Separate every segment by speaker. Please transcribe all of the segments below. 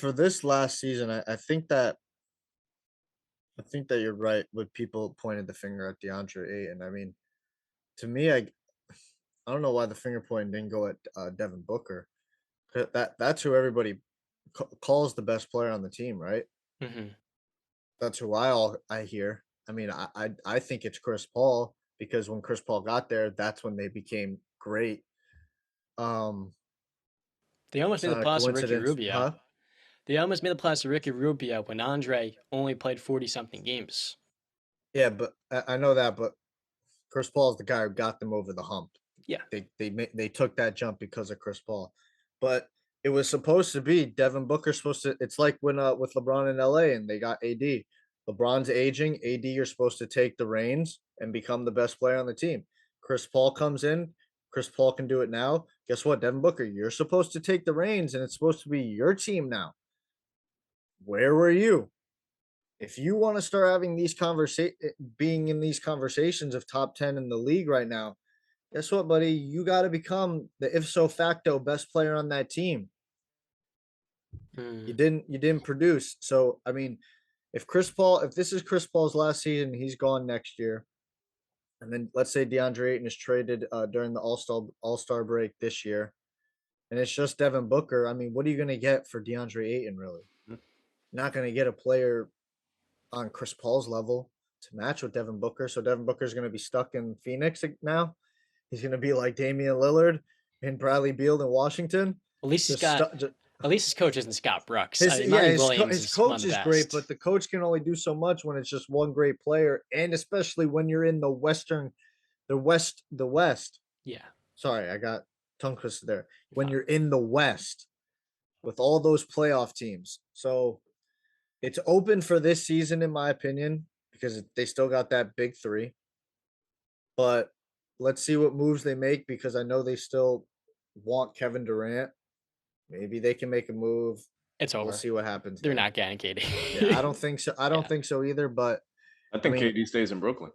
Speaker 1: for this last season, I think that you're right with people pointing the finger at DeAndre Ayton. I mean, to me, I don't know why the finger pointing didn't go at Devin Booker. That's who everybody calls the best player on the team, right?
Speaker 2: Mhm.
Speaker 1: That's who I hear. I mean, I think it's Chris Paul because when Chris Paul got there, that's when they became great. Um,
Speaker 2: They almost
Speaker 1: it's
Speaker 2: made the
Speaker 1: not a
Speaker 2: playoffs with Ricky
Speaker 1: coincidence,
Speaker 2: Rubio.
Speaker 1: huh?
Speaker 2: They almost made the playoffs with Ricky Rubio when Andre only played 40 something games.
Speaker 1: Yeah, but I know that, but Chris Paul is the guy who got them over the hump.
Speaker 2: Yeah.
Speaker 1: They took that jump because of Chris Paul, but it was supposed to be Devin Booker supposed to. It's like when with LeBron in LA and they got AD. LeBron's aging. AD, you're supposed to take the reins and become the best player on the team. Chris Paul comes in. Chris Paul can do it now. Guess what, Devin Booker? You're supposed to take the reins, and it's supposed to be your team now. Where were you? If you want to start having these being in these conversations of top 10 in the league right now, guess what, buddy? You got to become the if so facto best player on that team. You
Speaker 2: Mm.
Speaker 1: didn't you didn't produce. So, I mean, if this is Chris Paul's last season, he's gone next year. And then let's say DeAndre Ayton is traded during the All-Star break this year, and it's just Devin Booker. I mean, what are you going to get for DeAndre Ayton really? You're not going to get a player on Chris Paul's level to match with Devin Booker. So Devin Booker is going to be stuck in Phoenix now. He's going to be like Damian Lillard and Bradley Beal in Washington.
Speaker 2: At least he's
Speaker 1: Just
Speaker 2: got.
Speaker 1: stuck.
Speaker 2: At least his coach isn't Scott Brooks. I
Speaker 1: His
Speaker 2: mean,
Speaker 1: yeah,
Speaker 2: Monty Williams
Speaker 1: his
Speaker 2: is one of
Speaker 1: coach
Speaker 2: the
Speaker 1: is great,
Speaker 2: best.
Speaker 1: but the coach can only do so much when it's just one great player, and especially when you're in the West.
Speaker 2: Yeah.
Speaker 1: Sorry, I got tongue twisted there. When you're in the West with all those playoff teams, so it's open for this season, in my opinion, because they still got that big three. But let's see what moves they make because I know they still want Kevin Durant. Maybe they can make a move.
Speaker 2: It's
Speaker 1: We'll
Speaker 2: over.
Speaker 1: see what happens
Speaker 2: They're
Speaker 1: there.
Speaker 2: not getting
Speaker 1: Yeah, I
Speaker 2: KD.
Speaker 1: don't think so. I don't
Speaker 2: Yeah.
Speaker 1: think so either. But
Speaker 3: I
Speaker 1: I
Speaker 3: think
Speaker 1: mean,
Speaker 3: KD stays in Brooklyn.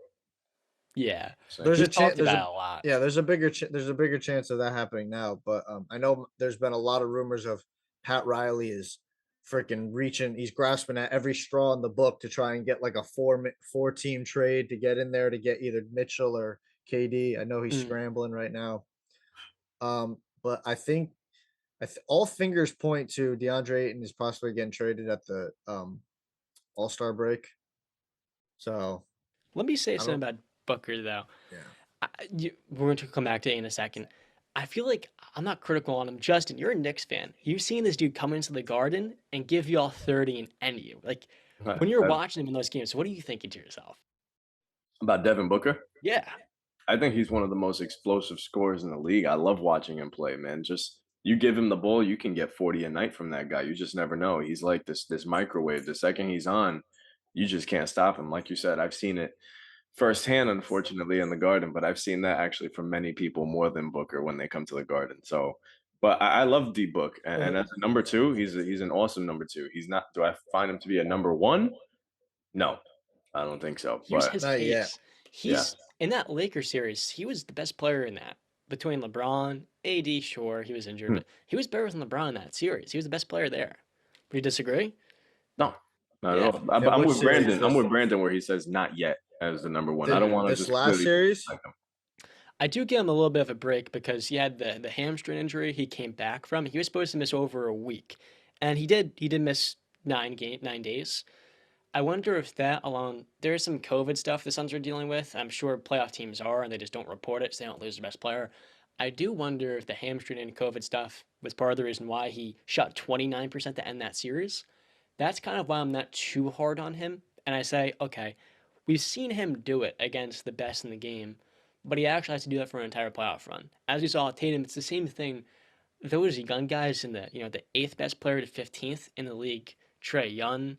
Speaker 2: Yeah.
Speaker 3: So
Speaker 1: there's a
Speaker 2: He's
Speaker 1: chance.
Speaker 2: talked about it a lot.
Speaker 1: Yeah, there's a bigger chance of that happening now. But I know there's been a lot of rumors of Pat Riley is freaking reaching. He's grasping at every straw in the book to try and get like a four team trade to get in there to get either Mitchell or KD. I know he's
Speaker 2: Mm.
Speaker 1: scrambling right now. But I think all fingers point to DeAndre Ayton is possibly getting traded at the All Star break. So
Speaker 2: Let me say
Speaker 1: I
Speaker 2: something
Speaker 1: don't.
Speaker 2: about Booker though.
Speaker 1: Yeah.
Speaker 2: We're going to come back to it in a second. I feel like I'm not critical on him. Justin, you're a Knicks fan. You've seen this dude come into the Garden and give you all 30 and end you. Like when you're watching him in those games, what are you thinking to yourself?
Speaker 3: about Devin Booker,
Speaker 2: Yeah.
Speaker 3: I think he's one of the most explosive scorers in the league. I love watching him play, man. Just you give him the ball, you can get 40 a night from that guy. You just never know. He's like this microwave. The second he's on, you just can't stop him. Like you said, I've seen it firsthand, unfortunately, in the Garden, but I've seen that actually from many people more than Booker when they come to the Garden. So, but I love D Book, and
Speaker 1: Mhm.
Speaker 3: as a number two, he's an awesome number two. He's not. Do I find him to be a number one? No, I don't think so.
Speaker 2: Here's
Speaker 3: But
Speaker 2: his
Speaker 1: Not yet.
Speaker 2: case.
Speaker 3: yeah,
Speaker 2: He's in that Lakers series, he was the best player in that. Between LeBron, AD, sure, he was injured,
Speaker 3: hmm.
Speaker 2: but he was better than LeBron in that series. He was the best player there. Would you disagree?
Speaker 3: No, not at
Speaker 2: Yeah.
Speaker 3: all.
Speaker 1: Yeah,
Speaker 3: I'm
Speaker 1: which
Speaker 3: with
Speaker 1: series?
Speaker 3: Brandon. I'm with Brandon where he says not yet as the number one. I don't
Speaker 2: Mm.
Speaker 3: want to
Speaker 1: This
Speaker 3: just
Speaker 1: last
Speaker 3: completely
Speaker 1: series?
Speaker 3: like him.
Speaker 2: I do give him a little bit of a break because he had the hamstring injury he came back from. He was supposed to miss over a week, and he did miss 9 days. I wonder if that alone there's some COVID stuff the Suns are dealing with. I'm sure playoff teams are, and they just don't report it, so they don't lose their best player. I do wonder if the hamstring and COVID stuff was part of the reason why he shot 29% to end that series. That's kind of why I'm not too hard on him. And I say, okay, we've seen him do it against the best in the game, but he actually has to do that for an entire playoff run. As we saw at Tatum, it's the same thing. Those young guys in the eighth best player to 15th in the league, Trey Young,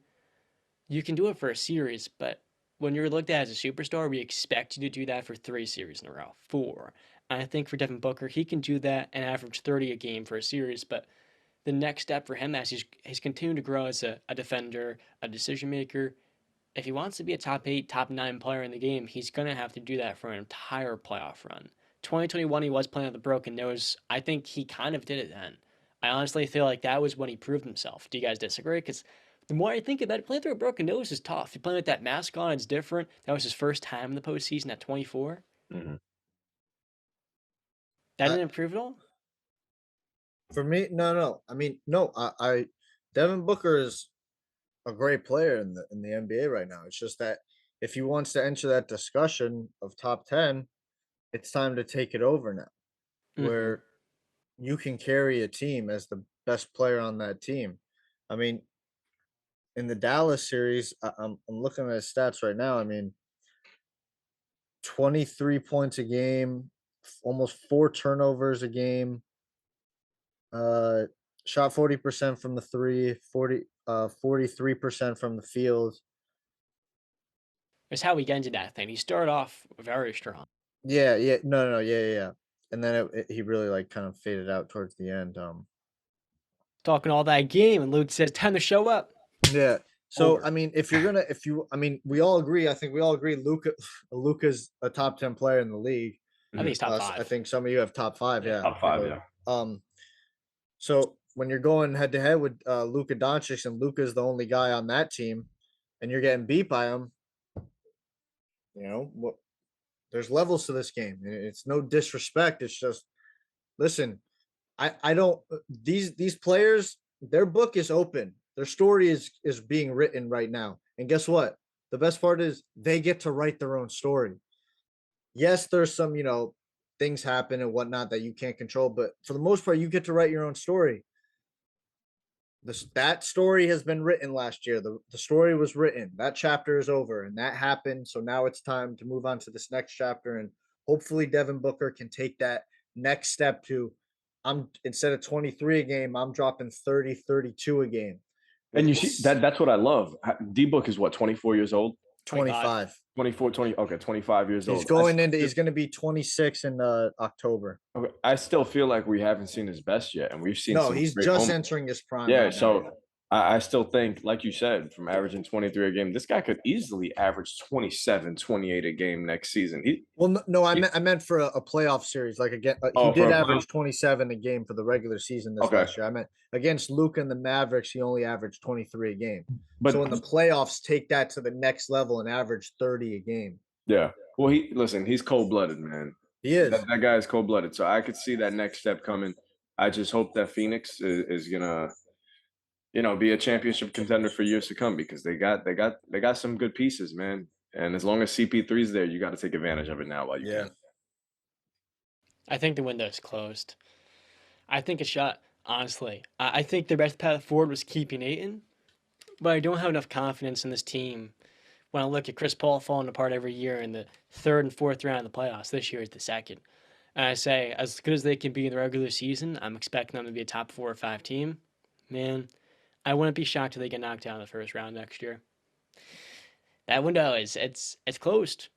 Speaker 2: you can do it for a series, but when you're looked at as a superstar, we expect you to do that for 3 series in a row, four. And I think for Devin Booker, he can do that and average 30 a game for a series, but the next step for him as he's continued to grow as a defender, a decision maker, if he wants to be a top eight, top nine player in the game, he's going to have to do that for an entire playoff run. 2021, he was playing with a broken nose. I think he kind of did it then. I honestly feel like that was when he proved himself. Do you guys disagree? Because the more I think about it, playing through a broken nose is tough. You're playing with that mask on, it's different. That was his first time in the postseason at 24.
Speaker 3: Hmm.
Speaker 2: That
Speaker 1: I,
Speaker 2: didn't improve at all?
Speaker 1: for me, no. I mean, no. Devin Booker is a great player in the NBA right now. It's just that if he wants to enter that discussion of top 10, it's time to take it over now,
Speaker 2: Mm-hmm.
Speaker 1: where you can carry a team as the best player on that team. I mean, in the Dallas series, I'm looking at his stats right now. I mean, 23 points a game, almost 4 turnovers a game. Uh, Shot 40% from the three, 43% from the field.
Speaker 2: It's how he ended that thing. He started off very strong.
Speaker 1: Yeah, no, yeah. And then he really like kind of faded out towards the end.
Speaker 2: Talking all that game, and Luke says, time to show up.
Speaker 1: Yeah. So
Speaker 2: Over.
Speaker 1: I mean, I mean, we all agree. I think we all agree. Luca's a top 10 player in the league.
Speaker 2: I think he's top
Speaker 1: I
Speaker 2: five.
Speaker 1: think some of you have top 5.
Speaker 2: Yeah.
Speaker 1: Yeah.
Speaker 3: Top five, yeah.
Speaker 1: So when you're going head to head with Luka Doncic and Luka's the only guy on that team, and you're getting beat by him, what? There's levels to this game. It's no disrespect. It's just listen. I don't these players, their book is open. Their story is being written right now. And guess what? The best part is they get to write their own story. Yes, there's some, things happen and whatnot that you can't control, but for the most part, you get to write your own story. That story has been written last year. The story was written. That chapter is over, and that happened. So now it's time to move on to this next chapter, and hopefully Devin Booker can take that next step to I'm instead of 23 a game, I'm dropping 30, 32 a game.
Speaker 3: And you see that's what I love. D Book is what, 24 years old?
Speaker 2: 25.
Speaker 3: 24, 20, okay, 25 years old.
Speaker 1: He's going to be 26 in October.
Speaker 3: Okay, I still feel like we haven't seen his best yet, and we've seen
Speaker 1: No,
Speaker 3: some
Speaker 1: he's
Speaker 3: great
Speaker 1: just
Speaker 3: moments.
Speaker 1: entering his prime.
Speaker 3: Yeah,
Speaker 1: right
Speaker 3: so
Speaker 1: now.
Speaker 3: I still think, like you said, from averaging 23 a game, this guy could easily average 27, 28 a game next season.
Speaker 1: I meant for a playoff series. Like again, he
Speaker 3: Oh, for
Speaker 1: did
Speaker 3: a
Speaker 1: average
Speaker 3: playoff?
Speaker 1: 27 a game for the regular season this
Speaker 3: Okay.
Speaker 1: last year. I meant against Luka and the Mavericks, he only averaged 23 a game.
Speaker 3: But
Speaker 1: So in the playoffs, take that to the next level and average 30 a game.
Speaker 3: yeah, well, he's cold-blooded, man.
Speaker 1: He is.
Speaker 3: That guy is cold-blooded, so I could see that next step coming. I just hope that Phoenix is gonna, be a championship contender for years to come because they got some good pieces, man. And as long as CP3 is there, you got to take advantage of it now while you can.
Speaker 2: I think the window's closed. I think it's shot, honestly. I think the best path forward was keeping Aiton, but I don't have enough confidence in this team when I look at Chris Paul falling apart every year in the third and fourth round of the playoffs. This year is the second. And I say, as good as they can be in the regular season, I'm expecting them to be a top 4 or 5 team. Man, I wouldn't be shocked if they get knocked out in the first round next year. That window it's closed.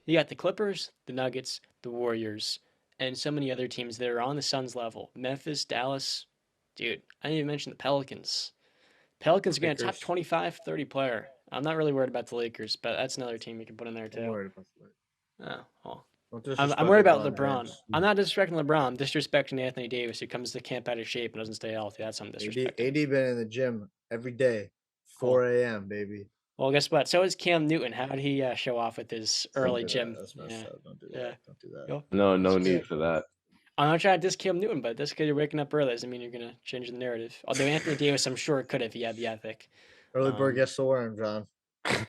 Speaker 2: You got the Clippers, the Nuggets, the Warriors, and so many other teams that are on the Suns level. Memphis, Dallas, dude. I didn't even mention the Pelicans. Pelicans are going to top 25, 30 player. I'm not really worried about the Lakers, but that's another team you can put in there too.
Speaker 1: I'm worried about
Speaker 2: Oh, well.
Speaker 1: I'm
Speaker 2: worried about LeBron. I'm not disrespecting LeBron. I'm disrespecting Anthony Davis, who comes to camp out of shape and doesn't stay healthy. That's some disrespect.
Speaker 1: AD been in the gym every day, 4 a.m. baby.
Speaker 2: Well, guess what? So is Cam Newton. How did he show off with his early gym?
Speaker 1: That's messed up. Don't do that.
Speaker 2: Yeah.
Speaker 1: Don't do that.
Speaker 3: No need for that.
Speaker 2: I'm not trying to diss Cam Newton, but just because you're waking up early doesn't mean you're gonna change the narrative. Although Anthony Davis, I'm sure could if he had the ethic.
Speaker 1: Early bird gets the worm, John.